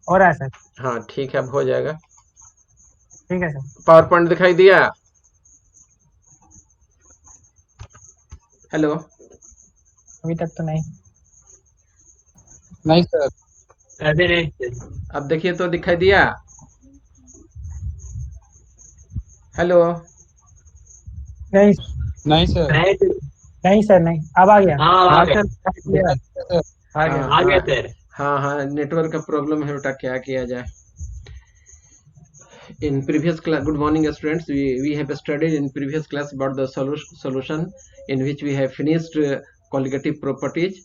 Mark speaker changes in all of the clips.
Speaker 1: हो रहा है सर।
Speaker 2: हाँ ठीक है, अब हो जाएगा।
Speaker 1: ठीक है सर।
Speaker 2: पावर पॉइंट दिखाई दिया? हेलो।
Speaker 1: अभी तक तो नहीं।
Speaker 3: नहीं सर।
Speaker 4: अभी नहीं सर।
Speaker 2: अब देखिए तो दिखाई दिया? हेलो।
Speaker 1: नहीं।
Speaker 3: नहीं सर।
Speaker 4: नहीं सर।
Speaker 1: नहीं सर, नहीं, अब आ गया।
Speaker 4: हाँ आ
Speaker 3: हाँ
Speaker 4: गए।
Speaker 3: सर, दिखाई दिया सर।
Speaker 1: आ
Speaker 2: हाँ
Speaker 1: गया।
Speaker 4: आ
Speaker 2: हाँ
Speaker 4: गए सर।
Speaker 2: हाँ हाँ, नेटवर्क का प्रॉब्लम है बेटा, क्या किया जाए। In previous class, good morning students, we have studied in previous class about the solution in which we have finished colligative properties,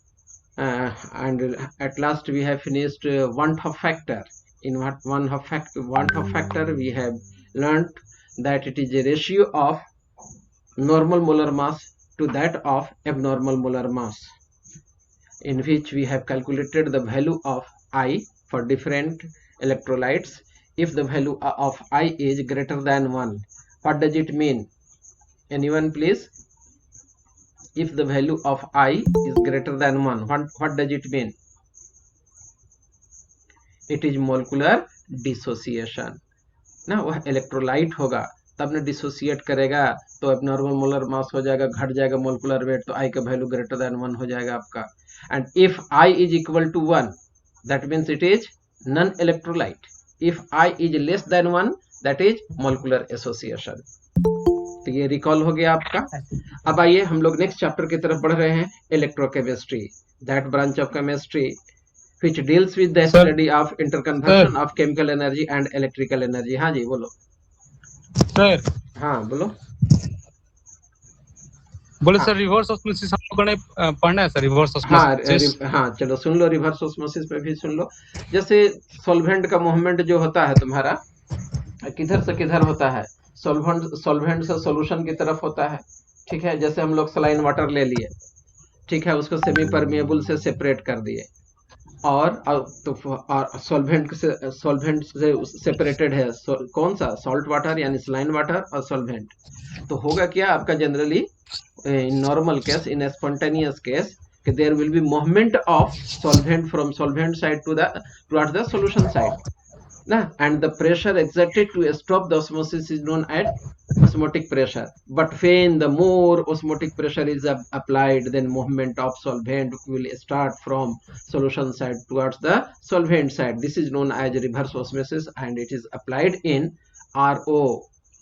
Speaker 2: and at last we have finished want of factor. In what want of factor we have learnt that it is a ratio of normal molar mass to that of abnormal molar mass, in which we have calculated the value of I for different electrolytes. If the value of I is greater than 1, what does it mean? Anyone please? If the value of I is greater than 1, what does it mean? It is molecular dissociation ना, वह electrolyte होगा तब ना dissociate करेगा, तो अब normal molar mass हो जाएगा, घट जाएगा मोलकुलर वेट, तो आई का वैल्यू ग्रेटर देन 1 हो जाएगा आपका। And if I is equal to 1, that means it is non electrolyte. If I is less than 1, that is molecular association. तो ये रिकॉल हो गया आपका। अब आइए हम लोग नेक्स्ट चैप्टर की तरफ बढ़ रहे हैं, electrochemistry, that branch of chemistry which deals with the
Speaker 3: sir
Speaker 2: study of interconversion of chemical energy and electrical energy। हाँ जी बोलो।
Speaker 3: सर
Speaker 2: हाँ बोलो।
Speaker 3: बोले
Speaker 2: हाँ
Speaker 3: सर, रिवर्स ऑस्मोसिस हम लोगों ने पढ़ना है सर, रिवर्स
Speaker 2: हाँ
Speaker 3: ऑस्मोसिस।
Speaker 2: हाँ, चलो सुन लो, रिवर्स ऑस्मोसिस पे भी सुन लो। जैसे सॉल्वेंट का मूवमेंट जो होता है तुम्हारा, किधर से किधर होता है? सॉल्वेंट से सॉल्यूशन की तरफ होता है। ठीक है, जैसे हम लोग सलाइन वाटर ले लिए, ठीक है, उसको सेमी परमिएबल से सेपरेट कर दिए, और सॉल्वेंट से सेपरेटेड है कौन सा? सॉल्ट वाटर यानी सलाइन वाटर और सॉल्वेंट। तो होगा क्या आपका generally in normal case, in a spontaneous case, there will be movement of solvent from solvent side to the towards the solution side na, and the pressure exerted to stop the osmosis is known as osmotic pressure. But when the more osmotic pressure is applied, then movement of solvent will start from solution side towards the solvent side. This is known as reverse osmosis, and it is applied in RO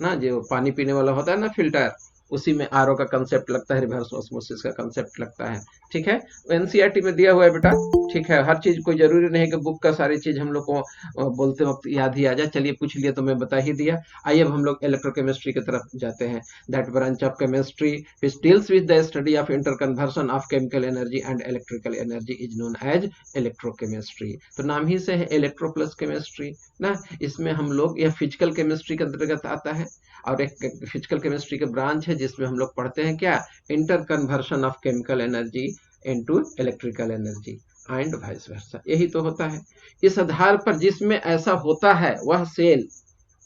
Speaker 2: ना, जो पानी पीने वाला होता है ना filter, उसी में आरओ का कंसेप्ट लगता है, रिवर्स ऑस्मोसिस का कंसेप्ट लगता है। ठीक है, एनसीईआरटी में दिया हुआ है बेटा। ठीक है, हर चीज कोई जरूरी नहीं कि बुक का सारी चीज हम लोग को बोलते वक्त याद ही आ जाए। चलिए पूछ लिया तो मैं बता ही दिया। आइए अब हम लोग इलेक्ट्रोकेमिस्ट्री की तरफ जाते हैं, that branch of chemistry which deals with the study of interconversion of chemical energy and electrical energy is known as electrochemistry। तो नाम ही से है इलेक्ट्रो प्लस केमिस्ट्री ना, इसमें हम लोग, यह फिजिकल केमिस्ट्री के अंतर्गत आता है, और एक फिजिकल केमिस्ट्री के ब्रांच है जिसमें हम लोग पढ़ते हैं क्या? Inter conversion of chemical energy into electrical energy and vice versa, यही तो होता है। इस आधार पर जिसमें ऐसा होता है वह सेल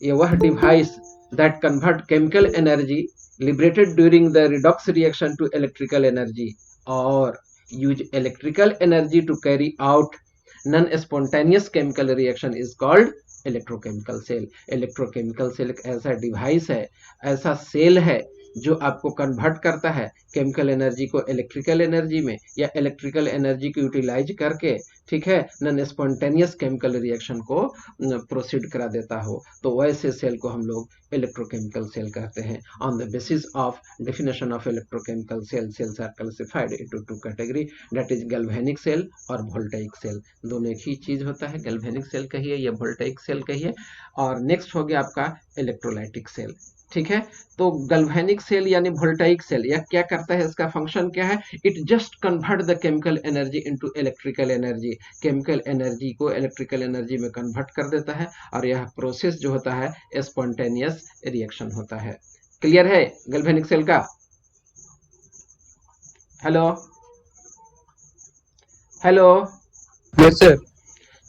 Speaker 2: या वह device that convert chemical energy liberated during the redox reaction to electrical energy or use electrical energy to carry out non-spontaneous chemical reaction is called electrochemical cell. Electrochemical cell एक ऐसा डिवाइस है, ऐसा cell है जो आपको convert करता है chemical energy को इलेक्ट्रिकल एनर्जी में, या इलेक्ट्रिकल एनर्जी को यूटिलाइज करके, ठीक है, नॉन स्पॉन्टेनियस केमिकल रिएक्शन को प्रोसीड करा देता हो, तो वैसे सेल को हम लोग इलेक्ट्रोकेमिकल सेल कहते हैं। On the basis of definition of electrochemical cell, cells are classified into two category, that is galvanic cell और वोल्टेइक सेल। दोनों एक ही चीज होता है, गैल्वेनिक सेल कहिए या वोल्टेइक सेल कहिए। और नेक्स्ट हो गया आपका इलेक्ट्रोलाइटिक सेल। ठीक है, तो गैल्वेनिक सेल यानी वोल्टेइक सेल, यह क्या करता है, इसका फंक्शन क्या है? It just convert the chemical energy into electrical energy, chemical energy को इलेक्ट्रिकल एनर्जी में कन्वर्ट कर देता है, और यह प्रोसेस जो होता है स्पॉन्टेनियस रिएक्शन होता है। क्लियर है गैल्वेनिक सेल का? Hello hello.
Speaker 3: Yes sir.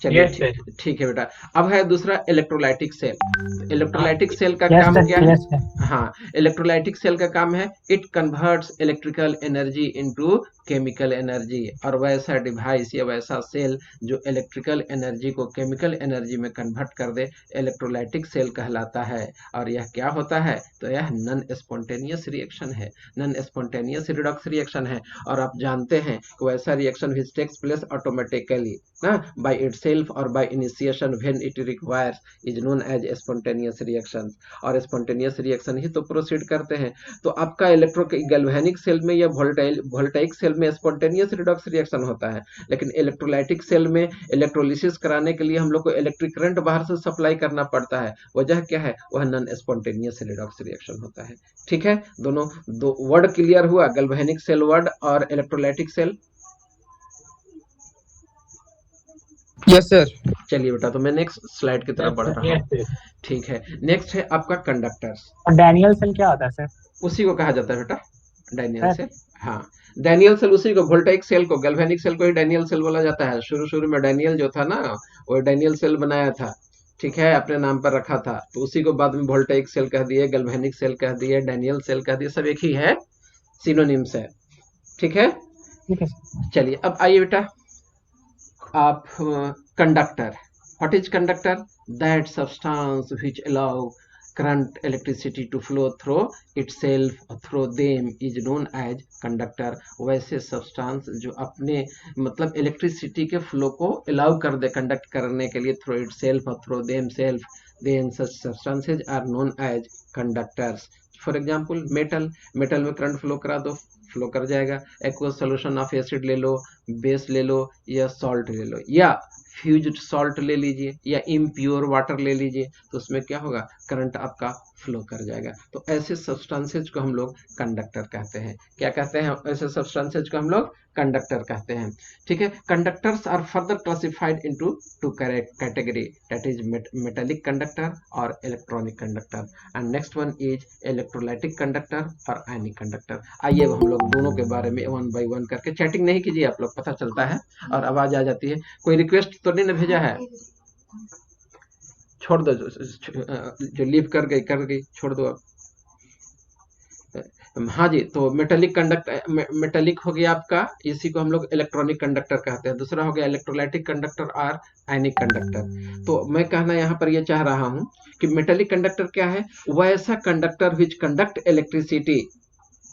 Speaker 2: चलिए
Speaker 1: Yes, sir.
Speaker 2: ठीक है बेटा। अब है दूसरा इलेक्ट्रोलाइटिक सेल। तो इलेक्ट्रोलाइटिक सेल का
Speaker 1: Yes,
Speaker 2: काम
Speaker 1: sir.
Speaker 2: क्या है?
Speaker 1: Yes, sir.
Speaker 2: हाँ, इलेक्ट्रोलाइटिक सेल का काम है it converts electrical energy into chemical energy. और वैसा डिवाइस या वैसा सेल जो इलेक्ट्रिकल एनर्जी को केमिकल एनर्जी में कन्वर्ट कर दे, इलेक्ट्रोलाइटिक सेल कहलाता है। और यह क्या होता है? तो यह नॉन स्पॉन्टेनियस रिएक्शन है, नॉन स्पॉन्टेनियस रिडॉक्स रिएक्शन है। और आप जानते हैं कि वैसा reaction which takes place automatically ना बाय इटसेल्फ और by initiation when it requires is known as spontaneous reaction. और स्पॉन्टेनियस रिएक्शन ही तो प्रोसीड करते हैं। तो आपका इलेक्ट्रो गैल्वेनिक सेल में या वोल्टाइक सेल में स्पॉन्टेनियस रिडॉक्स रिएक्शन होता है, लेकिन इलेक्ट्रोलाइटिक सेल में इलेक्ट्रोलिसिस कराने के लिए हम लोग को इलेक्ट्रिक करंट बाहर से सप्लाई करना पड़ता है। वजह क्या है? वह नॉन स्पॉन्टेनियस रिडॉक्स रिएक्शन होता है। ठीक है, दोनों दो वर्ड क्लियर हुआ, गैल्वेनिक सेल वर्ड और इलेक्ट्रोलाइटिक सेल।
Speaker 3: Yes sir.
Speaker 2: चलिए बेटा, तो मैं नेक्स्ट स्लाइड की तरफ बढ़ रहा हूँ। ठीक है, नेक्स्ट है आपका कंडक्टर्स।
Speaker 1: और डैनियल सेल क्या होता है सर?
Speaker 2: उसी को कहा जाता है बेटा डैनियल
Speaker 1: सर?
Speaker 2: सेल। हाँ, डैनियल सेल उसी को, वोल्टाइक सेल को, गैल्वेनिक सेल को ही डैनियल सेल बोला जाता है। शुरू में डैनियल जो था ना, वो डैनियल सेल बनाया था, ठीक है, अपने नाम पर रखा था। तो उसी को बाद में वोल्टाइक सेल कह दिए, गैल्वेनिक सेल कह दिए, डैनियल सेल कह दिए, सब एक ही है, सिनोनिम्स है। ठीक है,
Speaker 1: ठीक है सर।
Speaker 2: चलिए अब आइए बेटा, आप conductor. What is conductor? That substance which allow current electricity to flow through itself or through them is known as conductor। वैसे सब्सटेंस जो अपने मतलब इलेक्ट्रिसिटी के फ्लो को अलाउ कर दे कंडक्ट करने के लिए, थ्रू itself और through themselves, then such substances are known as conductors। For example metal में करंट फ्लो करा दो, फ्लो कर जाएगा। एक्वस सोल्यूशन ऑफ एसिड ले लो, बेस ले लो, या सॉल्ट ले लो, या फ्यूज्ड सॉल्ट ले लीजिए, या इम्प्योर वाटर ले लीजिए, तो उसमें क्या होगा? करंट आपका फ्लो कर जाएगा। तो ऐसे सब्सटेंसेज को हम लोग कंडक्टर कहते हैं। क्या कहते हैं? ऐसे सब्सटेंसेज को हम लोग कंडक्टर कहते हैं। ठीक है, conductors are further classified into two category, that is metallic conductor और electronic conductor. And next one is electrolytic conductor और आयनिक कंडक्टर। आइए अब हम लोग दोनों के बारे में वन बाय वन करके, चैटिंग नहीं कीजिए आप लोग, पता चलता है और आवाज आ जाती है। कोई रिक्वेस्ट तो नहीं ना भेजा है? छोड़ दो, जो लीव कर गई छोड़ दो अब। हाँ जी, तो मेटालिक हो गया आपका, इसी को हम लोग इलेक्ट्रॉनिक कंडक्टर कहते हैं। दूसरा हो गया इलेक्ट्रोलाइटिक कंडक्टर और आयनिक कंडक्टर। तो मैं कहना यहाँ पर ये चाह रहा हूँ कि मेटालिक कंडक्टर क्या है? वैसा कंडक्टर विच कंडक्ट इलेक्ट्रिसिटी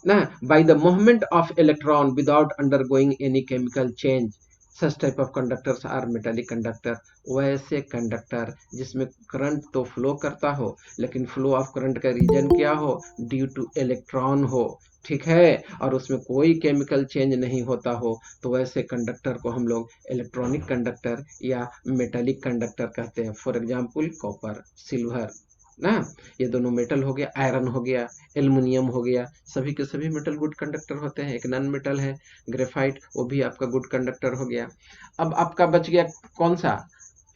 Speaker 2: ना by the movement of electron without undergoing any chemical change. Such type of conductors are metallic conductor. वैसे कंडक्टर जिसमें करंट तो फ्लो करता हो, लेकिन फ्लो ऑफ करंट का रीजन क्या हो? ड्यू टू इलेक्ट्रॉन हो, ठीक है, और उसमें कोई केमिकल चेंज नहीं होता हो, तो वैसे कंडक्टर को हम लोग इलेक्ट्रॉनिक कंडक्टर या मेटालिक कंडक्टर कहते हैं। फॉर एग्जाम्पल कॉपर, सिल्वर ना, ये दोनों मेटल हो गया, आयरन हो गया, एल्युमिनियम हो गया, सभी के सभी मेटल गुड कंडक्टर होते हैं। एक नॉन मेटल है ग्रेफाइट, वो भी आपका गुड कंडक्टर हो गया। अब आपका बच गया कौन सा?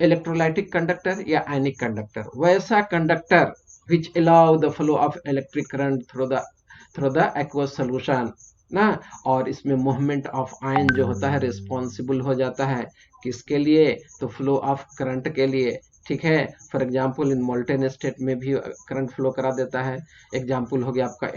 Speaker 2: इलेक्ट्रोलाइटिक कंडक्टर या आयनिक कंडक्टर। वैसा conductor which allow the flow of electric current through the aqueous solution ना, और इसमें मूवमेंट ऑफ आयन जो होता है रिस्पॉन्सिबल हो जाता है किसके लिए? तो फ्लो ऑफ करंट के लिए, ठीक है। For example in molten state में भी करंट फ्लो करा देता है। एग्जाम्पल हो गया आपका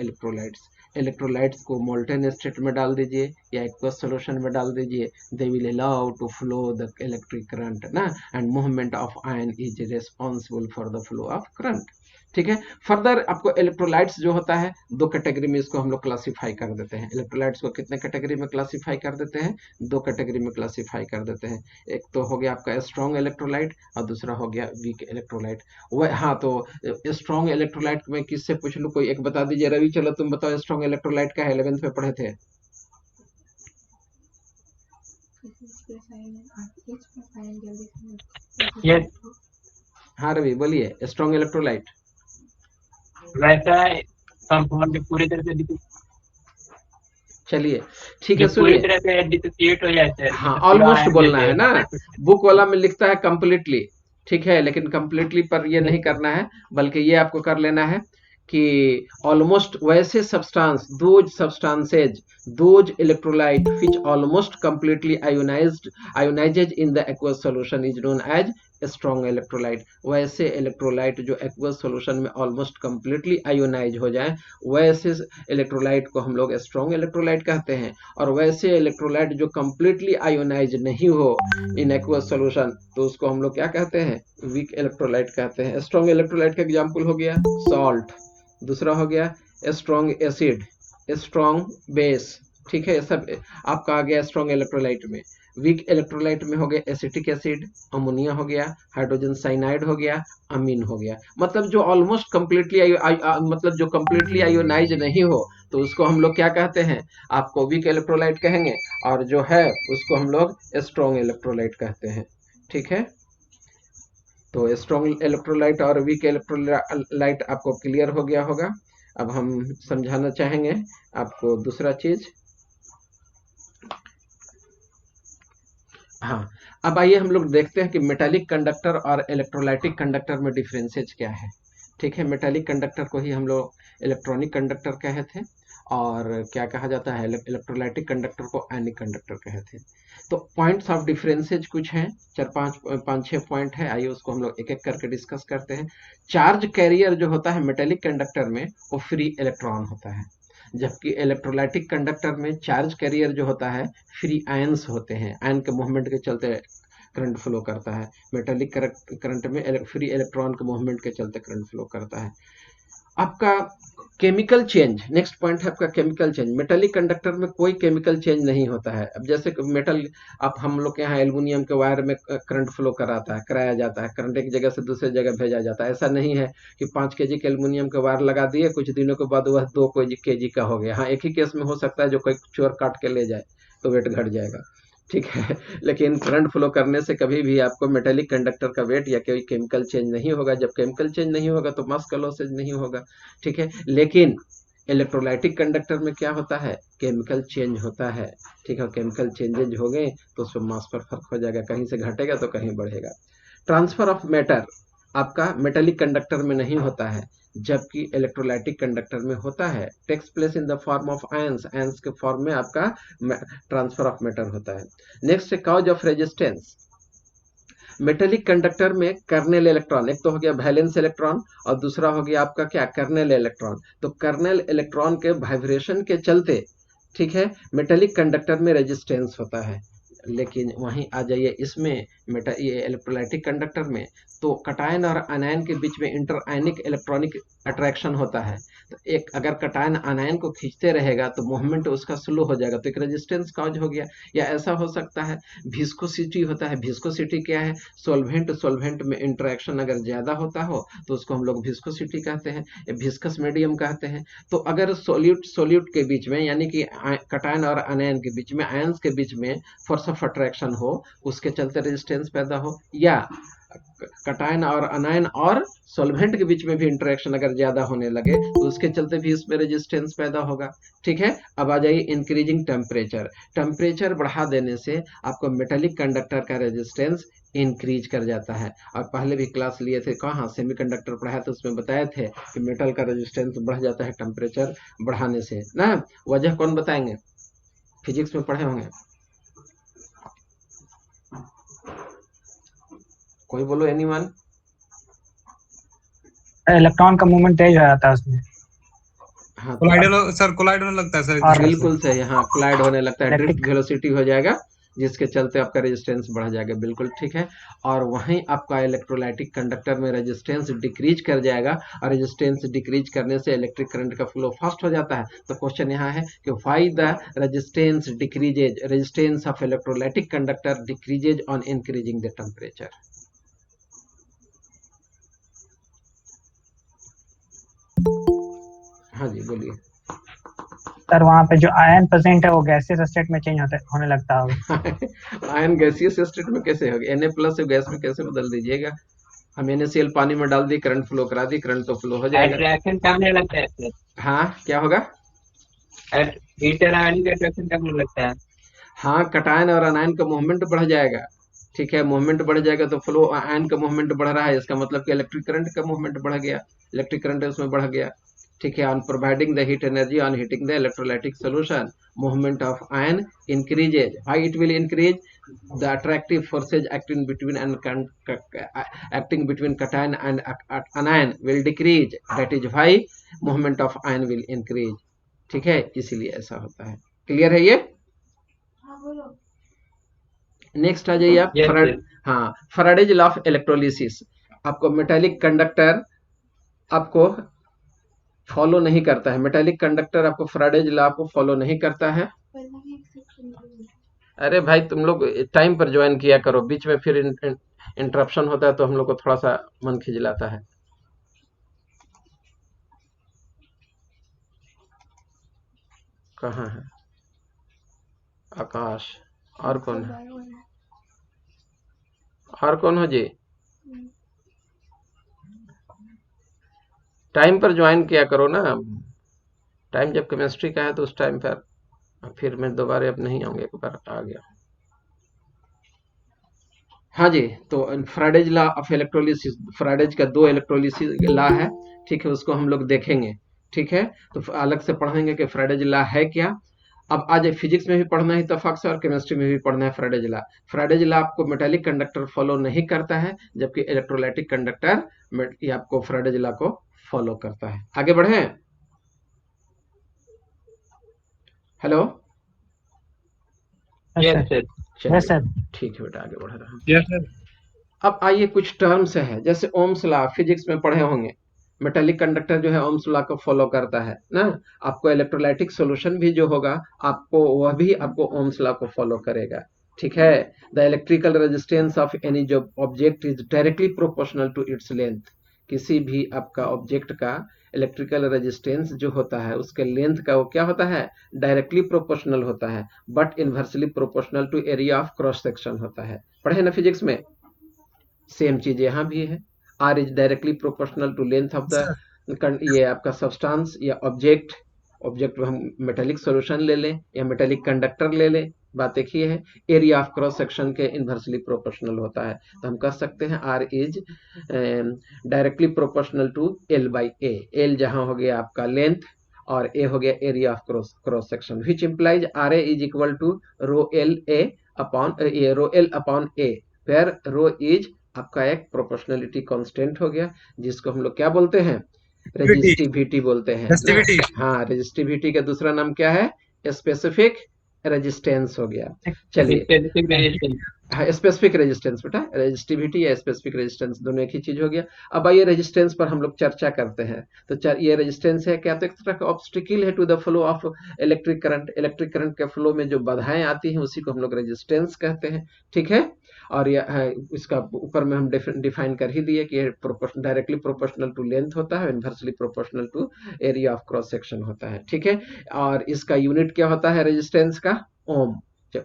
Speaker 2: इलेक्ट्रोलाइट्स को मोल्टेन स्टेट में डाल दीजिए या एक्वस सॉल्यूशन में डाल दीजिए, they will allow to flow the electric current ना, and movement of ion is responsible for the flow of current, ठीक है। फर्दर आपको इलेक्ट्रोलाइट्स जो होता है, दो कैटेगरी में इसको हम लोग क्लासिफाई कर देते हैं। इलेक्ट्रोलाइट्स को कितने कैटेगरी में क्लासिफाई कर देते हैं? दो कैटेगरी में क्लासिफाई कर देते हैं। एक तो हो गया आपका स्ट्रॉन्ग इलेक्ट्रोलाइट और दूसरा हो गया वीक इलेक्ट्रोलाइट। वह हाँ, तो स्ट्रॉन्ग इलेक्ट्रोलाइट में किससे पूछ लूँ? कोई एक बता दीजिए। रवि चलो तुम बताओ, स्ट्रॉन्ग इलेक्ट्रोलाइट का है, 11th में पढ़े थे।
Speaker 1: यस
Speaker 2: हाँ रवि बोलिए, स्ट्रॉन्ग इलेक्ट्रोलाइट
Speaker 1: वैसा कंपाउंड पूरी तरह से
Speaker 2: चलिए ठीक है,
Speaker 1: पूरी
Speaker 2: सुनिए।
Speaker 1: तरह से डिसोसिएट हो जाता है।
Speaker 2: हाँ, ऑलमोस्ट बोलना है ना, बुक वाला में लिखता है कंप्लीटली, ठीक है, लेकिन कंप्लीटली पर ये नहीं करना है, बल्कि ये आपको कर लेना है कि ऑलमोस्ट वैसे substance, those electrolyte which almost completely ionized in the aqueous solution is known as strong electrolyte. वैसे इलेक्ट्रोलाइट जो एक्वस सॉल्यूशन में ऑलमोस्ट कंप्लीटली आयोनाइज हो जाए, वैसे इलेक्ट्रोलाइट को हम लोग स्ट्रॉन्ग इलेक्ट्रोलाइट कहते हैं। और वैसे इलेक्ट्रोलाइट जो कंप्लीटली आयोनाइज नहीं हो इन एक्वस सॉल्यूशन, तो उसको हम लोग क्या कहते हैं? वीक इलेक्ट्रोलाइट कहते हैं। स्ट्रॉन्ग इलेक्ट्रोलाइट का एग्जांपल हो गया सॉल्ट, दूसरा हो गया स्ट्रॉन्ग एसिड, स्ट्रॉन्ग बेस, ठीक है, ये सब आपका आ गया स्ट्रॉन्ग इलेक्ट्रोलाइट में। वीक इलेक्ट्रोलाइट में हो गया एसिटिक एसिड, अमोनिया हो गया, हाइड्रोजन साइनाइड हो गया, अमीन हो गया। मतलब जो ऑलमोस्ट कंप्लीटली मतलब जो कंप्लीटली आयोनाइज नहीं हो, तो उसको हम लोग क्या कहते हैं? आपको वीक इलेक्ट्रोलाइट कहेंगे, और जो है उसको हम लोग स्ट्रॉन्ग इलेक्ट्रोलाइट कहते हैं, ठीक है। तो स्ट्रॉन्ग इलेक्ट्रोलाइट और वीक इलेक्ट्रोलाइट आपको क्लियर हो गया होगा। अब हम समझाना चाहेंगे आपको दूसरा चीज। हाँ, अब आइए हम लोग देखते हैं कि मेटालिक कंडक्टर और इलेक्ट्रोलाइटिक कंडक्टर में डिफरेंसेज क्या है। ठीक है, मेटालिक कंडक्टर को ही हम लोग इलेक्ट्रॉनिक कंडक्टर कहे थे, और क्या कहा जाता है, इलेक्ट्रोलाइटिक कंडक्टर को आयनिक कंडक्टर कहे थे। तो पॉइंट्स ऑफ डिफरेंसेज कुछ हैं, 4-5-6 पॉइंट है। आइए उसको हम लोग एक एक करके डिस्कस करते हैं। चार्ज कैरियर जो होता है मेटालिक कंडक्टर में, वो फ्री इलेक्ट्रॉन होता है, जबकि इलेक्ट्रोलाइटिक कंडक्टर में चार्ज कैरियर जो होता है फ्री आयंस होते हैं। आयन के मूवमेंट के चलते करंट फ्लो करता है। मेटालिक करंट में फ्री इलेक्ट्रॉन के मूवमेंट के चलते करंट फ्लो करता है। आपका केमिकल चेंज, नेक्स्ट पॉइंट है आपका केमिकल चेंज। मेटालिक कंडक्टर में कोई केमिकल चेंज नहीं होता है। अब जैसे मेटल, आप हम लोग के यहाँ एल्युमिनियम के वायर में करंट फ्लो कराया जाता है, करंट एक जगह से दूसरे जगह भेजा जाता है। ऐसा नहीं है कि 5 kg के एल्युमिनियम के वायर लगा दिए, कुछ दिनों के बाद वह 2 kg का हो गया। हाँ, एक ही केस में हो सकता है, जो कोई चोर काट के ले जाए तो वेट घट जाएगा, ठीक है। लेकिन करंट फ्लो करने से कभी भी आपको मेटालिक कंडक्टर का वेट या कोई केमिकल चेंज नहीं होगा। जब केमिकल चेंज नहीं होगा तो मास का लॉसेज नहीं होगा, ठीक है। लेकिन इलेक्ट्रोलाइटिक कंडक्टर में क्या होता है? केमिकल चेंज होता है, ठीक है। केमिकल चेंजेज हो गए तो उसमें मास पर फर्क हो जाएगा, कहीं से घटेगा तो कहीं बढ़ेगा। ट्रांसफर ऑफ मैटर आपका मेटालिक कंडक्टर में नहीं होता है, जबकि इलेक्ट्रोलाइटिक कंडक्टर में होता है। Takes place in the form of ions, ions के फॉर्म में आपका ट्रांसफर ऑफ मैटर होता है। नेक्स्ट है cause of resistance. Metallic conductor में कर्नेल इलेक्ट्रॉन, एक तो हो गया वैलेंस इलेक्ट्रॉन और दूसरा हो गया आपका क्या, कर्नेल इलेक्ट्रॉन। तो कर्नेल इलेक्ट्रॉन के वाइब्रेशन के चलते, ठीक है, मेटालिक कंडक्टर में रेजिस्टेंस होता है। लेकिन वहीं आ जाइए इसमें ये इलेक्ट्रोलाइटिक कंडक्टर में, तो कटायन और अनायन के बीच में इंटर आयनिक इलेक्ट्रॉनिक अट्रैक्शन होता है। तो एक अगर कटायन अनायन को खींचते रहेगा तो मूवमेंट उसका स्लो हो जाएगा, तो एक रेजिस्टेंस कॉज हो गया। या ऐसा हो सकता है विस्कोसिटी होता है। विस्कोसिटी क्या है? सोल्वेंट में इंटरेक्शन अगर ज्यादा होता हो तो उसको हम लोग विस्कोसिटी कहते हैं, या विस्कस मीडियम कहते हैं। तो अगर सोल्यूट के बीच में, यानी कि कटायन और अनायन के बीच में, आयंस के बीच में फोर्स ऑफ अट्रैक्शन हो, उसके चलते रेजिस्टेंस पैदा हो, या कटायन और अनायन और सॉल्वेंट के बीच में भी इंटरेक्शन अगर ज्यादा होने लगे तो उसके चलते भी इसमें रेजिस्टेंस पैदा होगा, ठीक है। अब आ जाइए इंक्रीजिंग टेम्परेचर। टेम्परेचर बढ़ा देने से आपको मेटालिक कंडक्टर का रेजिस्टेंस इंक्रीज कर जाता है। और पहले भी क्लास लिए थे, कहाँ सेमीकंडक्टर पढ़ाया था, उसमें बताए थे कि मेटल का रेजिस्टेंस बढ़ जाता है टेम्परेचर बढ़ाने से ना। वजह कौन बताएंगे? फिजिक्स में पढ़े होंगे, कोई बोलो, एनीवन?
Speaker 1: इलेक्ट्रॉन का मूवमेंट तेज हो जाता है उसमें।
Speaker 2: हाँ,
Speaker 3: कोलाइड होने लगता है सर।
Speaker 2: बिल्कुल सही, हाँ, कोलाइड होने लगता है, ड्रिफ्ट
Speaker 1: इलेक्ट्रिक
Speaker 2: वेलोसिटी हो जाएगा, जिसके चलते आपका रेजिस्टेंस बढ़ जाएगा, बिल्कुल ठीक है। और वहीं आपका इलेक्ट्रोलाइटिक कंडक्टर में रेजिस्टेंस डिक्रीज कर जाएगा, और रेजिस्टेंस डिक्रीज करने से इलेक्ट्रिक करंट का फ्लो फास्ट हो जाता है। तो क्वेश्चन यहाँ है कि why the resistance decreases, resistance of electrolytic conductor decreases on increasing the temperature. हाँ जी, बोलिए।
Speaker 1: सर, वहाँ पे जो आयन प्रेजेंट है वो गैसियस स्टेट में चेंज होने लगता होगा।
Speaker 2: आयन गैसियस स्टेट में कैसे होगा? Na+ गैस में कैसे बदल दीजिएगा? हम NaCl पानी में डाल दी, करंट फ्लो करा दी, करंट तो फ्लो हो जाएगा।
Speaker 1: अट्रैक्शन कम होने लगता है सर।
Speaker 2: हाँ, क्या होगा?
Speaker 1: इंटरआयनिक अट्रैक्शन कम होने लगता है।
Speaker 2: हाँ, कटायन और अनायन का मूवमेंट बढ़ जाएगा, ठीक है। मूवमेंट बढ़ जाएगा तो फ्लो, आयन का मूवमेंट बढ़ रहा है, इसका मतलब कि इलेक्ट्रिक करंट का मूवमेंट बढ़ गया, इलेक्ट्रिक करंट उसमें बढ़ गया, ठीक है, on providing the heat energy on heating the electrolytic solution movement of ion increases. Why it will increase? The attractive forces acting between cation and anion will decrease. That is why movement of ion will increase. ठीक है, इसीलिए ऐसा होता है. Clear है ये? Next आ जाइए आप. हाँ, फैराडेज लॉ ऑफ इलेक्ट्रोलिसिस. आपको मेटालिक कंडक्टर आपको फॉलो नहीं करता है. मेटालिक कंडक्टर आपको फैराडेज लॉ को फॉलो नहीं करता है. अरे भाई तुम लोग टाइम पर ज्वाइन किया करो, बीच में फिर इंटरप्शन होता है तो हम लोग को थोड़ा सा मन खिजलाता है. कहाँ है आकाश? और कौन है? और कौन हो जी? टाइम पर ज्वाइन किया करो ना. टाइम जब केमिस्ट्री का है तो उस टाइम पर. फिर मैं दोबारा अब नहीं आऊंगा, एक बार आ गया. हाँ जी, तो Faraday's law of electrolysis, Faraday's का 2 इलेक्ट्रोलिसिस लॉ है. ठीक है, उसको हम लोग देखेंगे. ठीक है, तो अलग से पढ़ेंगे कि फैराडेज लॉ है क्या. अब आज फिजिक्स में भी पढ़ना है इत्तेफाक से और केमिस्ट्री में भी पढ़ना है फैराडेज लॉ. फैराडेज लॉ आपको मेटालिक कंडक्टर फॉलो नहीं करता है, जबकि इलेक्ट्रोलाइटिक कंडक्टर ये आपको फैराडेज लॉ को फॉलो करता है. आगे बढ़े. हेलो.
Speaker 1: Yes sir.
Speaker 2: ठीक है बेटा, आगे बढ़ रहा हूँ.
Speaker 3: Yes sir.
Speaker 2: अब आइए कुछ टर्म्स है, जैसे ओम्स लॉ फिजिक्स में पढ़े होंगे. मेटालिक कंडक्टर जो है ओम्स लॉ को फॉलो करता है ना. आपको इलेक्ट्रोलाइटिक सॉल्यूशन भी जो होगा आपको वह भी आपको ओम्स लॉ को फॉलो करेगा. ठीक है. The electrical resistance of any जो object is directly proportional to its length. किसी भी आपका ऑब्जेक्ट का इलेक्ट्रिकल रेजिस्टेंस जो होता है उसके लेंथ का वो क्या होता है? डायरेक्टली प्रोपोर्शनल होता है, but inversely proportional to area of cross section होता है. पढ़े ना फिजिक्स में? सेम चीज यहाँ भी है. R is directly proportional to length of the ये आपका सब्सटेंस या ऑब्जेक्ट. ऑब्जेक्ट हम मेटालिक सॉल्यूशन ले लें या मेटालिक कंडक्टर ले लें, बात एक ही है. एरिया ऑफ क्रॉस सेक्शन के इनवर्सली प्रोपोर्शनल होता है. तो हम कह सकते हैं R is directly proportional to L by A. L जहां हो गया आपका लेंथ और ए हो गया area of cross section, which implies R A is equal to rho L A upon rho L upon A, where rho is आपका एक proportionality constant हो गया, जिसको हम लोग क्या बोलते हैं? रेजिस्टिविटी बोलते हैं. हाँ, रेजिस्टिविटी का दूसरा नाम क्या है? स्पेसिफिक रेजिस्टेंस हो गया. चलिए, हाँ स्पेसिफिक रेजिस्टेंस बेटा, रेजिस्टिविटी या स्पेसिफिक रेजिस्टेंस दोनों एक ही चीज हो गया. अब आइए रेजिस्टेंस पर हम लोग चर्चा करते हैं. तो ये रेजिस्टेंस है क्या? तो एक तरह का ऑब्स्टिकल है to the flow of electric current. Electric current के फ्लो में जो बाधाएं आती हैं उसी को हम लोग रेजिस्टेंस कहते हैं. ठीक है. और इसका ऊपर में हम डिफाइन कर ही दिए कि ये डायरेक्टली प्रोपोर्शनल टू लेंथ होता है, inversely proportional to area of cross section होता है. ठीक है. और इसका यूनिट क्या होता है रेजिस्टेंस का? ओम.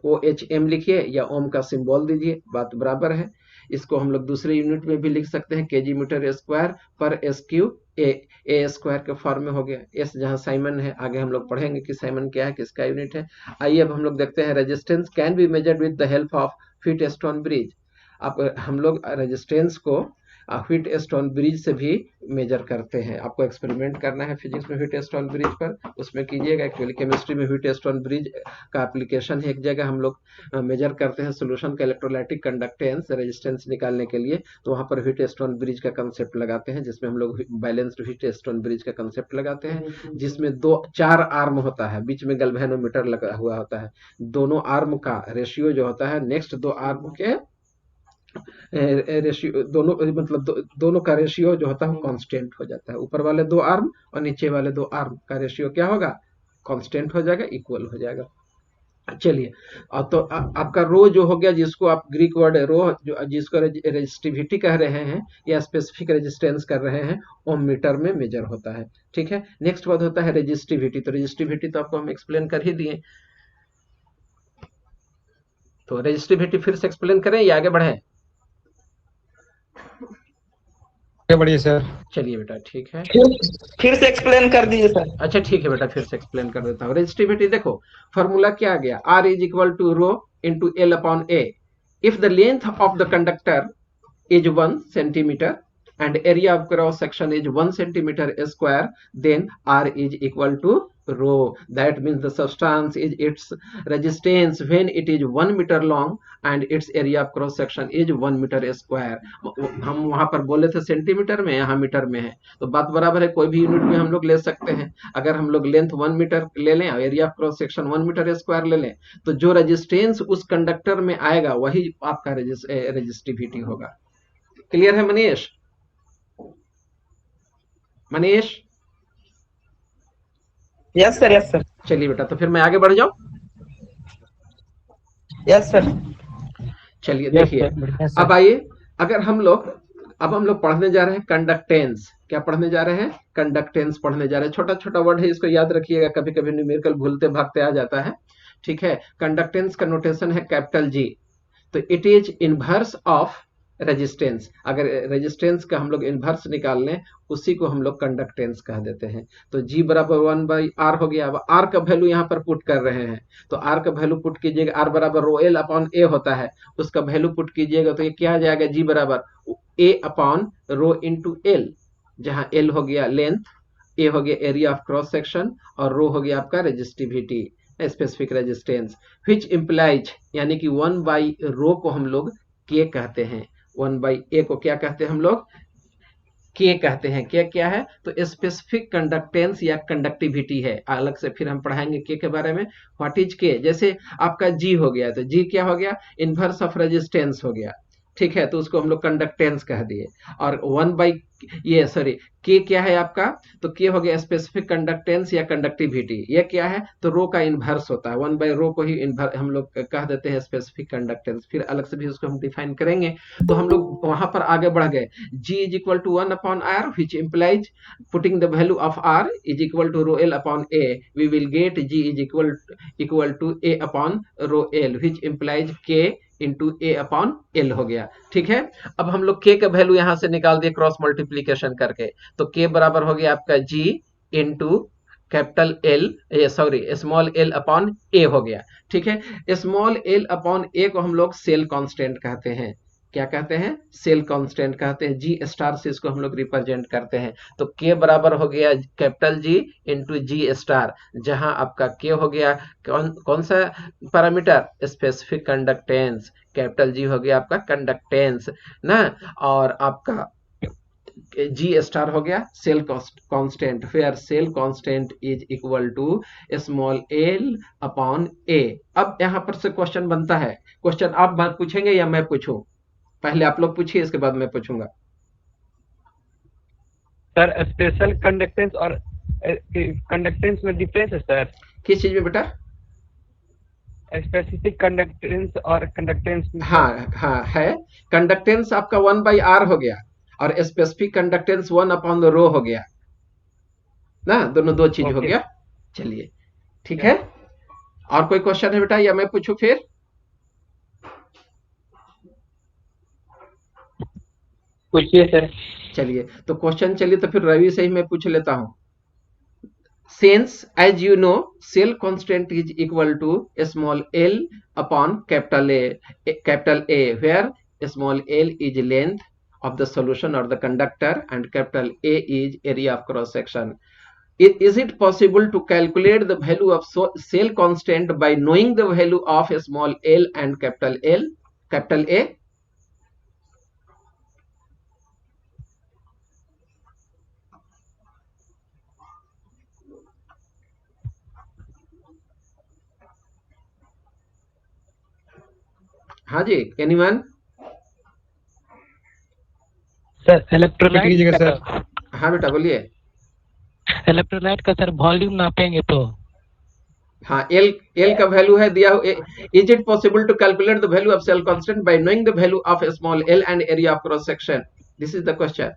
Speaker 2: OHM लिखिए या ओम का सिंबल दीजिए, बात बराबर है. इसको हम लोग दूसरे यूनिट में भी लिख सकते हैं, केजी मीटर स्क्वायर पर एस क्यू ए स्क्वायर के फॉर्म में हो गया. एस जहां साइमन है, आगे हम लोग पढ़ेंगे कि साइमन क्या है, किसका यूनिट है. आइए अब हम लोग देखते हैं resistance can be measured with the help of Wheatstone bridge. अब हम लोग रेजिस्टेंस को व्हीटस्टोन ब्रिज से भी मेजर करते हैं. आपको एक्सपेरिमेंट करना है फिजिक्स में व्हीटस्टोन ब्रिज पर, उसमें कीजिएगा. एक्चुअली केमिस्ट्री में व्हीटस्टोन ब्रिज का एप्लीकेशन है. एक जगह हम लोग मेजर करते हैं सोल्यूशन का इलेक्ट्रोलाइटिक कंडक्टेंस रेजिस्टेंस निकालने के लिए, तो वहां पर व्हीटस्टोन ब्रिज का कंसेप्ट लगाते हैं, जिसमें हम लोग बैलेंस्ड व्हीटस्टोन ब्रिज का कंसेप्ट लगाते हैं, जिसमें 4 आर्म होता है, बीच में गैल्वेनोमीटर लगा हुआ होता है. दोनों आर्म का रेशियो जो होता है नेक्स्ट 2 आर्म के रेशियो, दोनों मतलब दोनों का रेशियो जो होता है कांस्टेंट हो जाता है. ऊपर वाले 2 आर्म और नीचे वाले 2 आर्म का रेशियो क्या होगा? कांस्टेंट हो जाएगा, इक्वल हो जाएगा. चलिए, तो आपका रो जो हो गया, जिसको आप ग्रीक वर्ड रो जो जिसको रेजिस्टिविटी कह रहे हैं या स्पेसिफिक रेजिस्टेंस कर रहे हैं, ओम मीटर में मेजर होता है. ठीक है. नेक्स्ट बात होता है रेजिस्टिविटी. तो रेजिस्टिविटी तो आपको हम एक्सप्लेन कर ही दिए, तो रेजिस्टिविटी फिर से एक्सप्लेन करें या आगे बढ़े?
Speaker 3: बढ़िए सर.
Speaker 2: चलिए बेटा, ठीक है,
Speaker 4: फिर से एक्सप्लेन कर दीजिए सर.
Speaker 2: अच्छा ठीक है बेटा, फिर से एक्सप्लेन कर देता हूँ. रेजिस्टिविटी देखो, फॉर्मूला क्या आ गया? R is equal to rho into L upon A. If the length of the conductor is 1 centimetre and area of cross section is 1 centimeter square, then R is equal to rho. That means the substance is its resistance when it is 1 meter long and its area of cross section is 1 meter square. हम वहां पर बोले थे centimetre में, यहाँ metre में है, तो बात बराबर है, कोई भी यूनिट में हम लोग ले सकते हैं। अगर हम लोग लेंथ 1 मीटर ले लें और area of cross section 1 metre square ले लें, तो जो रेजिस्टेंस उस कंडक्टर में आएगा वही आपका रेजिस्टिविटी होगा। क्लियर है Manish? Manish?
Speaker 4: Yes sir, yes sir,
Speaker 2: चलिए बेटा, तो फिर मैं आगे बढ़ जाऊं।
Speaker 4: Yes sir.
Speaker 2: चलिए देखिए, अब आइए, अगर हम लोग पढ़ने जा रहे हैं कंडक्टेंस। क्या पढ़ने जा रहे हैं? कंडक्टेंस पढ़ने जा रहे हैं। छोटा छोटा वर्ड है, इसको याद रखिएगा, कभी कभी न्यूमेरिकल भूलते भागते आ जाता है। ठीक है, कंडक्टेंस का नोटेशन है कैपिटल जी। तो it is inverse of resistance. अगर रेजिस्टेंस का हम लोग इनवर्स निकाल लें, उसी को हम लोग कंडक्टेंस कह देते हैं। तो G बराबर 1/R हो गया। अब R का वैल्यू यहाँ पर पुट कर रहे हैं, तो R का वैल्यू पुट कीजिएगा। R बराबर रो L अपॉन A होता है, उसका वैल्यू पुट कीजिएगा, तो ये क्या आ जाएगा? G बराबर A upon rho into L, जहाँ L हो गया लेंथ, A हो गया एरिया ऑफ क्रॉस सेक्शन, और रो हो गया आपका resistivity, specific resistance, which implies, यानी कि 1/रो को हम लोग K कहते हैं, 1/A को क्या कहते हैं हम लोग? K कहते हैं। K क्या है? तो स्पेसिफिक कंडक्टेंस या कंडक्टिविटी है। अलग से फिर हम पढ़ाएंगे K के बारे में। What is K? जैसे आपका G हो गया, तो G क्या हो गया? इनवर्स ऑफ रेजिस्टेंस हो गया। ठीक है, तो उसको हम लोग कंडक्टेंस कह दिए। और K क्या है आपका? तो K हो गया स्पेसिफिक कंडक्टेंस या कंडक्टिविटी। ये क्या है? तो रो का इनवर्स होता है, 1/रो को ही हम लोग कह देते हैं स्पेसिफिक कंडक्टेंस। फिर अलग से भी उसको हम डिफाइन करेंगे। तो हम लोग वहां पर आगे बढ़ गए। G is equal to 1/R, which implies putting the value of R is equal to rho L upon A, we will get G is equal to A upon rho L, which implies K into A upon L हो गया। ठीक है, अब हम लोग K का value यहां से निकाल दिए क्रॉस मल्टीप्लीकेशन करके, तो K बराबर हो गया आपका G into capital small l upon A हो गया। ठीक है, स्मॉल l अपॉन A को हम लोग सेल कांस्टेंट कहते हैं। क्या कहते हैं? सेल कांस्टेंट कहते हैं। G स्टार से इसको हम लोग रिप्रेजेंट करते हैं। तो K बराबर हो गया capital G into G star, जहां आपका K हो गया कौन सा parameter? Specific conductance. Capital G हो गया आपका कंडक्टेंस ना, और आपका G स्टार हो गया cell constant, where cell constant is equal to small l upon A। अब यहां पर से क्वेश्चन बनता है। क्वेश्चन आप पूछेंगे या मैं पूछूं? पहले आप लोग पूछिए, इसके बाद मैं पूछूंगा।
Speaker 3: सर स्पेशल कंडक्टेंस और कंडक्टेंस में डिफरेंस है सर?
Speaker 2: किस चीज में बेटा?
Speaker 3: स्पेसिफिक कंडक्टेंस और कंडक्टेंस में।
Speaker 2: हाँ है। कंडक्टेंस आपका 1/R हो गया और स्पेसिफिक कंडक्टेंस 1/रो हो गया ना, दोनों दो चीज हो गया। चलिए ठीक है, और कोई क्वेश्चन है बेटा या मैं पूछूं फिर?
Speaker 3: पूछिए सर।
Speaker 2: चलिए तो क्वेश्चन, चलिए तो फिर रवि से ही मैं पूछ लेता हूं। Since as you know cell constant is equal to small l upon capital A, where small l is length of the solution or the conductor and capital A is area of cross section, is it possible to calculate the value of cell constant by knowing the value of small l and capital A? हाँ जी, anyone?
Speaker 5: Sir electrolyte का
Speaker 3: sir.
Speaker 2: हाँ बेटा बोलिए।
Speaker 5: Electrolyte का sir volume नापेंगे तो?
Speaker 2: हाँ, L का वैल्यू है दिया। Is it possible to calculate the value of cell constant by knowing the value of small l and area of cross section? This is the question.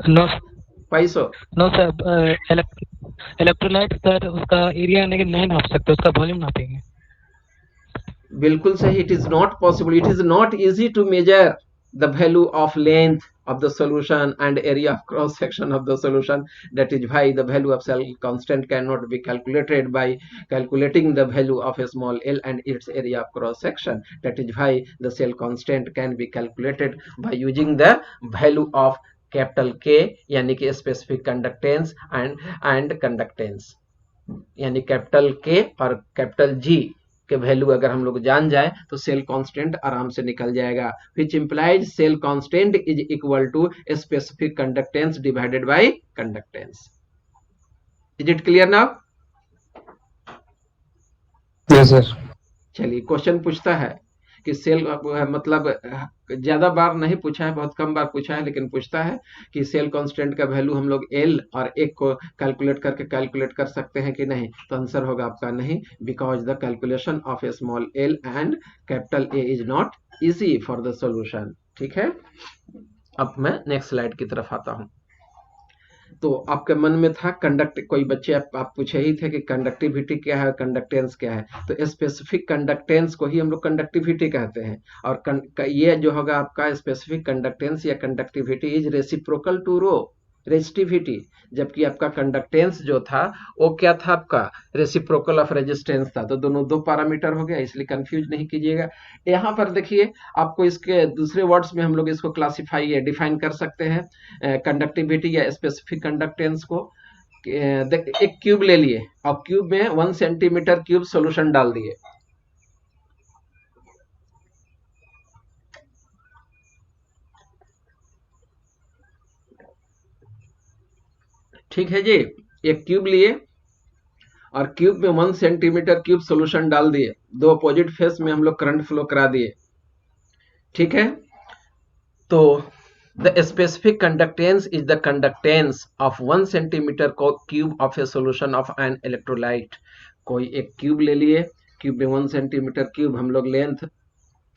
Speaker 5: No
Speaker 2: पैसो?
Speaker 5: No sir, electrolyte sir उसका एरिया नहीं नाप सकते, उसका volume नापेंगे।
Speaker 2: बिल्कुल सही। It is not possible, it is not easy to measure the value of length of the solution and area of cross section of the solution. That is why the value of cell constant cannot be calculated by calculating the value of a small l and its area of cross section. That is why the cell constant can be calculated by using the value of capital के यानी कि specific conductance and conductance, यानी capital के और capital G के value अगर हम लोग जान जाए तो सेल कांस्टेंट आराम से निकल जाएगा, which implies cell constant is equal to specific conductance divided by conductance. Is it clear now?
Speaker 5: Yes sir.
Speaker 2: चलिए क्वेश्चन पूछता है कि सेल मतलब ज्यादा बार नहीं पूछा है, बहुत कम बार पूछा है, लेकिन पूछता है कि सेल कांस्टेंट का वैल्यू हम लोग एल और एक को कैलकुलेट कर सकते हैं कि नहीं, तो आंसर होगा आपका नहीं, because the calculation of A small L and capital A is not easy for the solution. ठीक है, अब मैं नेक्स्ट स्लाइड की तरफ आता हूं। तो आपके मन में था कोई बच्चे आप पूछे ही थे कि कंडक्टिविटी क्या है, कंडक्टेंस क्या है, तो स्पेसिफिक कंडक्टेंस को ही हम लोग कंडक्टिविटी कहते हैं, और ये जो होगा आपका स्पेसिफिक कंडक्टेंस या conductivity is reciprocal to rho resistivity, जबकि आपका कंडक्टेंस जो था वो क्या था, आपका रेसिप्रोकल ऑफ रेजिस्टेंस था। तो दोनों दो पैरामीटर हो गया, इसलिए कंफ्यूज नहीं कीजिएगा। यहाँ पर देखिए आपको इसके दूसरे वर्ड्स में हम लोग इसको क्लासिफाई या डिफाइन कर सकते हैं कंडक्टिविटी या स्पेसिफिक कंडक्टेंस को। एक क्यूब ले लिए और क्यूब में 1 सेंटीमीटर क्यूब सोल्यूशन डाल दिए, ठीक है जी। एक क्यूब लिए और क्यूब में 1 सेंटीमीटर क्यूब सॉल्यूशन डाल दिए, दो अपोजिट फेस में हम लोग करंट फ्लो करा दिए, ठीक है। तो the specific conductance is the conductance of 1 centimetre cube of a solution of an electrolyte. कोई एक क्यूब ले लिए, क्यूब में 1 सेंटीमीटर क्यूब हम लोग लेंथ,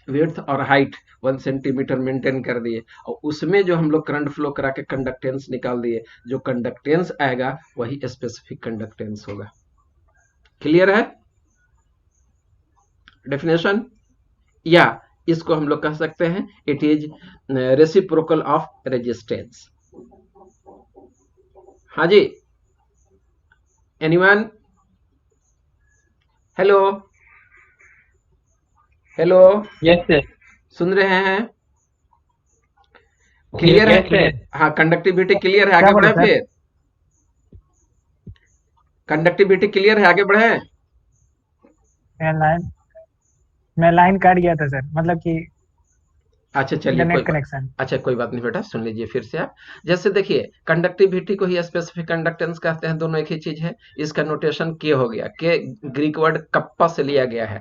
Speaker 2: विड्थ और हाइट 1 सेंटीमीटर मेंटेन कर दिए, और उसमें जो हम लोग करंट फ्लो करा के कंडक्टेंस निकाल दिए, जो कंडक्टेंस आएगा वही स्पेसिफिक कंडक्टेंस होगा। क्लियर है डेफिनेशन? या इसको हम लोग कह सकते हैं it is reciprocal of resistance. हाँ जी, anyone? Hello hello,
Speaker 5: yes sir.
Speaker 2: सुन रहे हैं? क्लियर है? हाँ, कंडक्टिविटी क्लियर है, आगे बढ़े फिर। कंडक्टिविटी क्लियर है, आगे बढ़े।
Speaker 1: मैं लाइन काट गया था सर, मतलब कि
Speaker 2: अच्छा चलिए,
Speaker 1: इंटरनेट कनेक्शन।
Speaker 2: अच्छा कोई बात नहीं बेटा, सुन लीजिए फिर से आप। जैसे देखिए कंडक्टिविटी को ही स्पेसिफिक कंडक्टेंस कहते हैं, दोनों एक ही चीज है। इसका नोटेशन के हो गया, के ग्रीक वर्ड कप्पा से लिया गया है।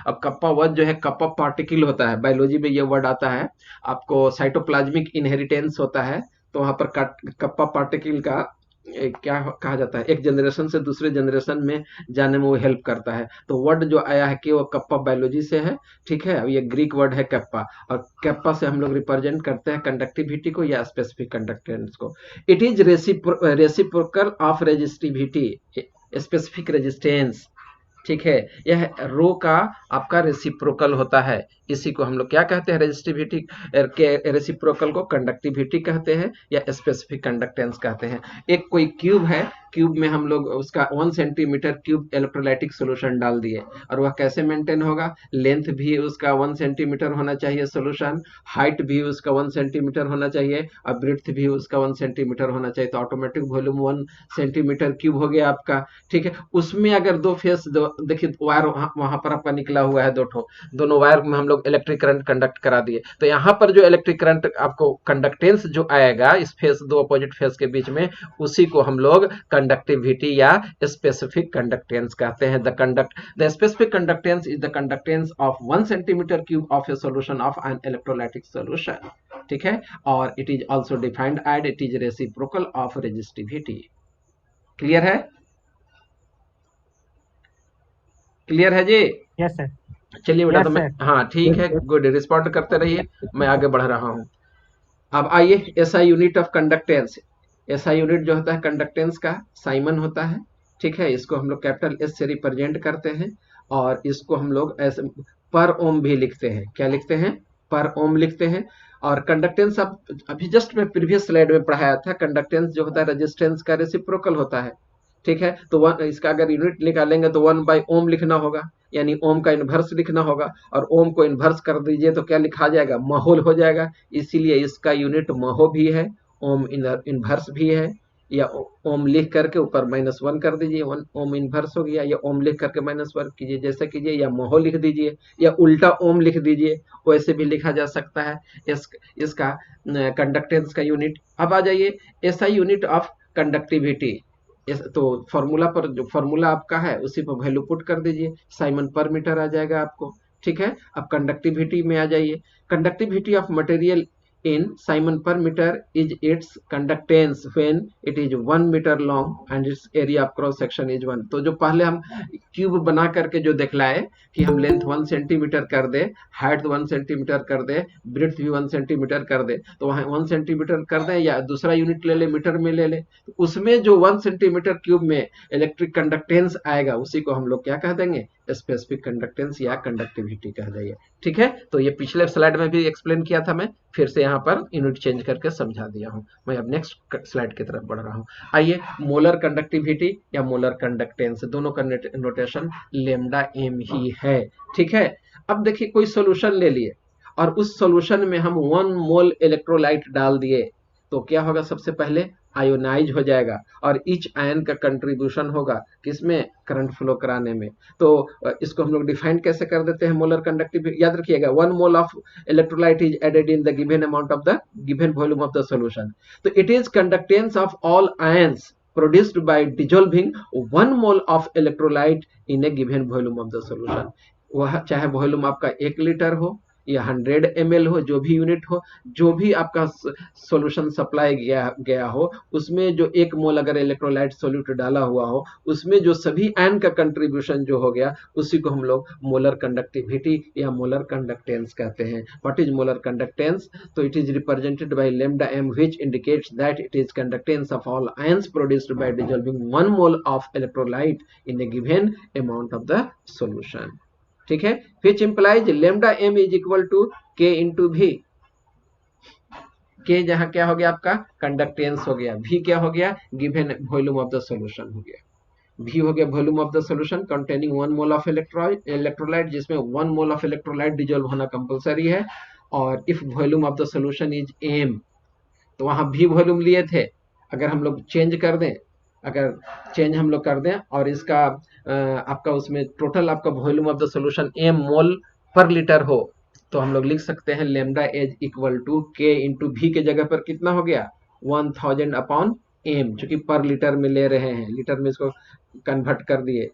Speaker 2: अब कप्पा वर्ड जो है कप्पा पार्टिकल होता है, बायोलॉजी में ये वर्ड आता है। आपको साइटोप्लाज्मिक इनहेरिटेंस होता है, तो वहां पर कप्पा पार्टिकल का क्या कहा जाता है, एक जनरेशन से दूसरे जनरेशन में जाने में वो हेल्प करता है। तो वर्ड जो आया है कि वो कप्पा बायोलॉजी से है, ठीक है। अब ये ग्रीक वर्ड है कप्पा, और कप्पा से हम लोग रिप्रेजेंट करते हैं कंडक्टिविटी को या स्पेसिफिक कंडक्टेंस को। It is reciprocal of resistivity, specific resistance, ठीक है। यह रो का आपका रेसिप्रोकल होता है, इसी को हम लोग क्या कहते हैं, रेजिस्टिविटी के रेसिप्रोकल को कंडक्टिविटी कहते हैं या स्पेसिफिक कंडक्टेंस कहते हैं। एक कोई क्यूब है, क्यूब में हम लोग उसका 1 सेंटीमीटर क्यूब इलेक्ट्रोलाइटिक सॉल्यूशन डाल दिए, और वह कैसे मेंटेन होगा, लेंथ भी उसका 1 सेंटीमीटर होना चाहिए सॉल्यूशन, हाइट भी उसका 1 सेंटीमीटर होना चाहिए, और ब्रेड्थ भी उसका 1 सेंटीमीटर होना चाहिए। तो ऑटोमेटिक वॉल्यूम 1 सेंटीमीटर क्यूब हो गया आपका, ठीक है। उसमें अगर दो फेस, देखिए वायर वहां पर आपका निकला हुआ है, दोनों वायर में हम लोग इलेक्ट्रिक करंट कंडक्ट करा दिए, तो यहाँ पर जो इलेक्ट्रिक करंट आपको कंडक्टेंस जो आएगा इस फेस, दो अपोजिट फेस के बीच में, उसी को हम लोग कंडक्टिविटी या स्पेसिफिक कंडक्टेंस कहते हैं। The specific conductance is the conductance of 1 centimetre cube of a solution of an electrolytic solution, ठीक है। और it is also defined and it is reciprocal of resistivity. Clear है? क्लियर है जी?
Speaker 1: Yes sir.
Speaker 2: चलिए बेटा,
Speaker 1: Yes,
Speaker 2: तो मैं,
Speaker 1: sir.
Speaker 2: हाँ ठीक है, गुड, रिस्पॉन्ड करते रहिए, मैं आगे बढ़ रहा हूँ। अब आइए SI unit of conductance. SI unit जो होता है कंडक्टेंस का, साइमन होता है, ठीक है। इसको हम लोग कैपिटल एस से रिप्रेजेंट करते हैं, और इसको हम लोग ऐसे पर ओम भी लिखते हैं। क्या लिखते हैं? पर ओम लिखते हैं। और कंडक्टेंस, अब अभी जस्ट मैं प्रीवियस स्लाइड में पढ़ाया था, कंडक्टेंस जो होता है रेजिस्टेंस का रेसिप्रोकल होता है, ठीक है। तो इसका अगर यूनिट निकालेंगे तो 1/ओम लिखना होगा, यानी ओम का इन्वर्स लिखना होगा, और ओम को इन्वर्स कर दीजिए तो क्या लिखा जाएगा, महोल हो जाएगा। इसीलिए इसका यूनिट महो भी है ओम इनवर्स भी है, या ओम लिख करके ऊपर -1 कर दीजिए, 1 ओम इनवर्स हो गया, या ओम लिख करके -1 कीजिए, जैसे कीजिए, या मोहो लिख दीजिए, या उल्टा ओम लिख दीजिए, वैसे भी लिखा जा सकता है। इसका कंडक्टेंस का यूनिट। अब आ जाइए एसआई यूनिट ऑफ कंडक्टिविटी। तो फॉर्मूला पर जो फॉर्मूला आपका है उसी पर वैल्यू पुट कर दीजिए, साइमन पर मीटर आ जाएगा आपको। ठीक है, अब कंडक्टिविटी में आ जाइए। Conductivity of material in Simon per meter is its conductance when it is 1 meter long and its area of cross section is 1। तो जो पहले हम क्यूब बना करके जो दिखलाए कि हम लेंथ 1 सेंटीमीटर कर दे, हाइट 1 सेंटीमीटर कर दे, ब्रेड्थ भी 1 सेंटीमीटर कर दे, तो वहाँ 1 सेंटीमीटर कर दें या दूसरा यूनिट ले ले, मीटर में ले ले, तो उसमें जो 1 सेंटीमीटर क्यूब में इलेक्ट्रिक कंडक्टेंस आएगा उसी को हम लोग क्या कह देंगे, स्पेसिफिक कंडक्टेंस या कंडक्टिविटी कह देंगे। ठीक है, तो ये पिछले स्लाइड में भी एक्सप्लेन किया था, मैं फिर से यहाँ पर यूनिट चेंज करके समझा दिया हूँ। मैं अब नेक्स्ट स्लाइड की तरफ बढ़ रहा हूँ। आइए, मोलर कंडक्टिविटी या मोलर कंडक्टेंस, दोनों का नोटेशन लेमडा एम ही है। ठीक है, अब देखिए कोई सोल्यूशन ले लिए और उस सोल्यूशन में हम 1 मोल इलेक्ट्रोलाइट डाल दिए, तो क्या होगा, सबसे पहले आयोनाइज हो जाएगा और ईच आयन का कंट्रीब्यूशन होगा किसमें, करंट फ्लो कराने में। तो इसको हम लोग डिफाइन कैसे कर देते हैं, मोलर कंडक्टिविटी, याद रखिएगा 1 mole of electrolyte is added in the given amount of the given volume of the solution. तो it is conductance of all ions produced by dissolving 1 mole of electrolyte in a given volume of the solution. वह चाहे volume आपका 1 litre हो या 100 ml हो, जो भी unit हो, जो भी आपका सॉल्यूशन सप्लाई गया हो, उसमें जो 1 मोल अगर इलेक्ट्रोलाइट सॉल्यूट डाला हुआ हो, उसमें जो सभी आयन का कंट्रीब्यूशन जो हो गया, उसी को हम लोग मोलर कंडक्टिविटी या मोलर कंडक्टेंस कहते हैं। What is molar conductance? तो it is represented by lambda M which indicates that it is conductance of all ions produced by dissolving 1 mole of electrolyte in a given amount of the solution. ठीक है, which implies lambda m is equal to k into v। k जहां क्या हो गया आपका conductance हो गया, v क्या हो गया, given volume of the solution हो गया, v हो गया volume of the solution containing 1 mole of electrolyte, जिसमें 1 मोल ऑफ इलेक्ट्रोलाइट डिसॉल्व होना कंपलसरी है। और if volume of the solution is m, तो वहां v वॉल्यूम लिए थे, अगर हम लोग चेंज कर दें, अगर चेंज हम लोग कर दें और इसका आपका उसमें टोटल आपका volume of the solution m mole पर लीटर हो, तो हम लोग लिख सकते हैं lambda as equal to k into v के जगह पर कितना हो गया 1000 अपॉन m, चूंकि पर लीटर में ले रहे हैं, लीटर में इसको कन्वर्ट कर दिए,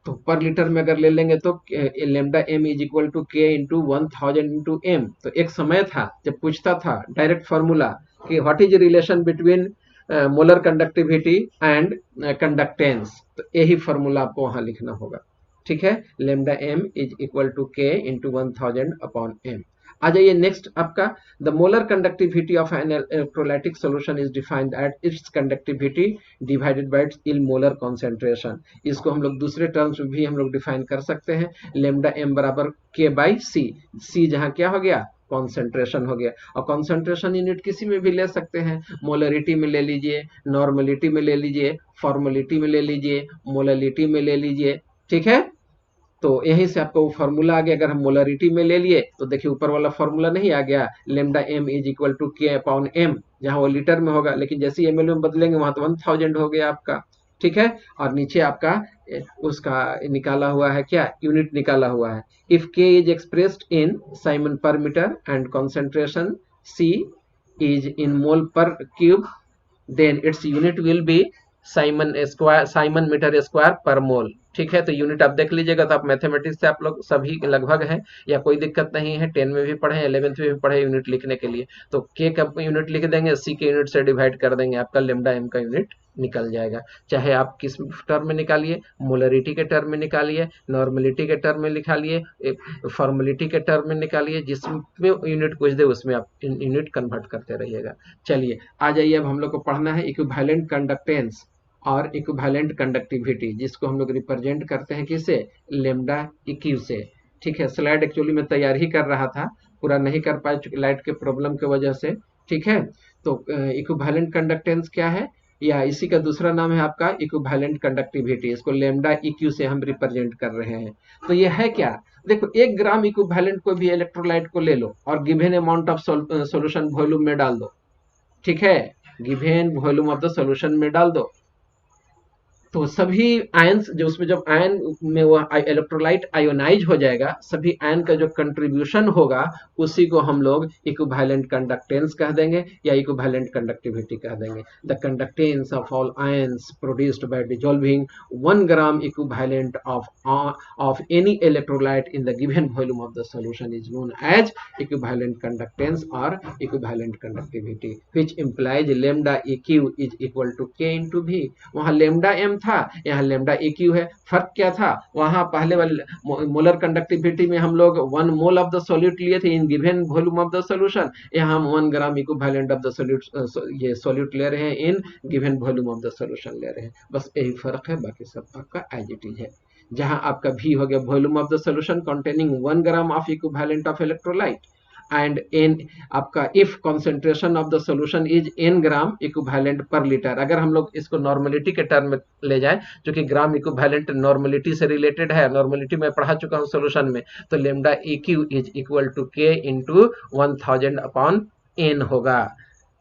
Speaker 2: तो पर लीटर में अगर ले लेंगे तो lambda m is equal to k into 1000 into m। तो एक समय था जब पूछता था डायरेक्ट फार्मूला कि what is relation between molar conductivity and conductance, तो यही फॉर्मूला आपको वहां लिखना होगा। ठीक है, lambda M is equal to K into 1000 upon M. आ जाइए नेक्स्ट आपका, the molar conductivity of an electrolytic solution is defined at its conductivity divided by it's molar concentration. इसको हम लोग दूसरे टर्म्स में भी हम लोग डिफाइन कर सकते हैं, लेमडा एम बराबर के बाई सी, सी जहां क्या हो गया कॉन्सेंट्रेशन हो गया, और कॉन्सेंट्रेशन यूनिट किसी में भी ले सकते हैं, मोलरिटी में ले लीजिए, नॉर्मलिटी में ले लीजिए, फॉर्मलिटी में ले लीजिए, मोलरिटी में ले लीजिए। ठीक है, तो यहीं से आपको फॉर्मूला आ गया। अगर हम मोलरिटी में ले लिए तो देखिए ऊपर वाला फॉर्मूला नहीं आ गया, lambda M is equal to K upon M, जहां वो लीटर में होगा, लेकिन जैसे ही एमएल में बदलेंगे वहां तो 1000 हो गया आपका। ठीक है, और नीचे आपका उसका निकाला हुआ है क्या, यूनिट निकाला हुआ है। If K is expressed in siemens per metre and concentration C is in mole per cube, then its unit will be siemens metre square per mole. ठीक है, तो यूनिट आप देख लीजिएगा, तो आप मैथमेटिक्स से आप लोग सभी लगभग हैं या कोई दिक्कत नहीं है, 10 में भी पढ़े 11th में भी पढ़े यूनिट लिखने के लिए, तो के का यूनिट लिख देंगे, सी के यूनिट से डिवाइड कर देंगे, आपका लेमडा एम का यूनिट निकल जाएगा। चाहे आप किस टर्म में निकालिए, मोलरिटी के टर्म में निकालिए, नॉर्मलिटी के टर्म में निकालिए, फॉर्मलिटी के टर्म में निकालिए, जिसमें यूनिट पूछ दे उसमें आप यूनिट कन्वर्ट करते रहिएगा। चलिए आ जाइए, अब हम लोग को पढ़ना है इक्विवेलेंट कंडक्टेंस और इक्विवेलेंट कंडक्टिविटी, जिसको हम लोग रिप्रेजेंट करते हैं किसे, लेमडा इक्यू से। ठीक है, स्लाइड एक्चुअली मैं तैयार ही कर रहा था, पूरा नहीं कर पाया चूंकि लाइट के प्रॉब्लम की वजह से। ठीक है, तो इक्विवेलेंट कंडक्टेंस क्या है, या इसी का दूसरा नाम है आपका इक्विवेलेंट कंडक्टिविटी, इसको लेमडा इक्यू से हम रिप्रेजेंट कर रहे हैं। तो यह है क्या, देखो 1 ग्राम इक्विवेलेंट को भी इलेक्ट्रोलाइट को ले लो और given amount of solution volume में डाल दो, ठीक है, given volume of the solution में डाल दो। तो सभी आयंस जो उसमें जब आयन में वो इलेक्ट्रोलाइट आयोनाइज हो जाएगा, सभी आयन का जो कंट्रीब्यूशन होगा उसी को हम लोग इक्विवेलेंट कंडक्टेंस कह देंगे या इक्विवेलेंट कंडक्टिविटी कह देंगे। The conductance of all ions produced by dissolving 1 gram equivalent of any electrolyte in the given volume of the solution is known as equivalent conductance और equivalent conductivity, which implies lambda EQ is equal to K into V। वहां lambda M था, यहाँ lambda EQ है। फर्क क्या था, वहां पहले वाले मोलर कंडक्टिविटी में हम लोग 1 मोल ऑफ द सॉल्यूट लिए थे in given volume of the solution, यहाँ हम 1 gram equivalent of the solute ये सॉल्यूट ले रहे हैं in given volume of the solution ले रहे हैं। बस यही फर्क है, बाकी सब आपका एज इट इज है। जहां आपका V हो गया volume of the solution containing 1 gram of equivalent of electrolyte and n आपका if concentration of the solution is n gram equivalent पर लीटर। अगर हम लोग इसको नॉर्मलिटी के टर्म में ले जाए, जो कि ग्राम इक्विवेलेंट नॉर्मलिटी से रिलेटेड है, नॉर्मलिटी में पढ़ा चुका हूं सॉल्यूशन में, तो lambda EQ is equal to K into 1000 upon n होगा।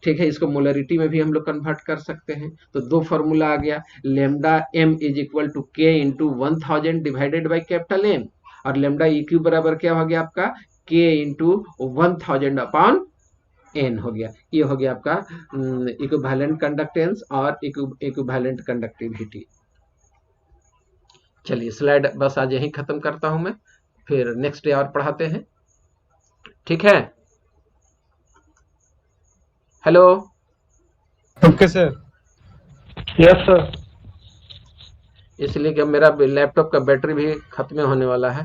Speaker 2: ठीक है, इसको मोलरिटी में भी हम लोग कन्वर्ट कर सकते हैं। तो दो फॉर्मूला आ गया, lambda M is equal to K into 1000 divided by capital M, और लैम्डा EQ बराबर क्या हो गया आपका K इंटू 1000 अपॉन n हो गया। ये हो गया आपका इक्विवेलेंट कंडक्टेंस और इक्विवेलेंट कंडक्टिविटी। चलिए स्लाइड बस आज यहीं खत्म करता हूं मैं, फिर नेक्स्ट डे और पढ़ाते हैं। ठीक है, hello,
Speaker 3: okay sir. Yes sir.
Speaker 2: इसलिए कि मेरा लैपटॉप का बैटरी भी खत्म होने वाला है।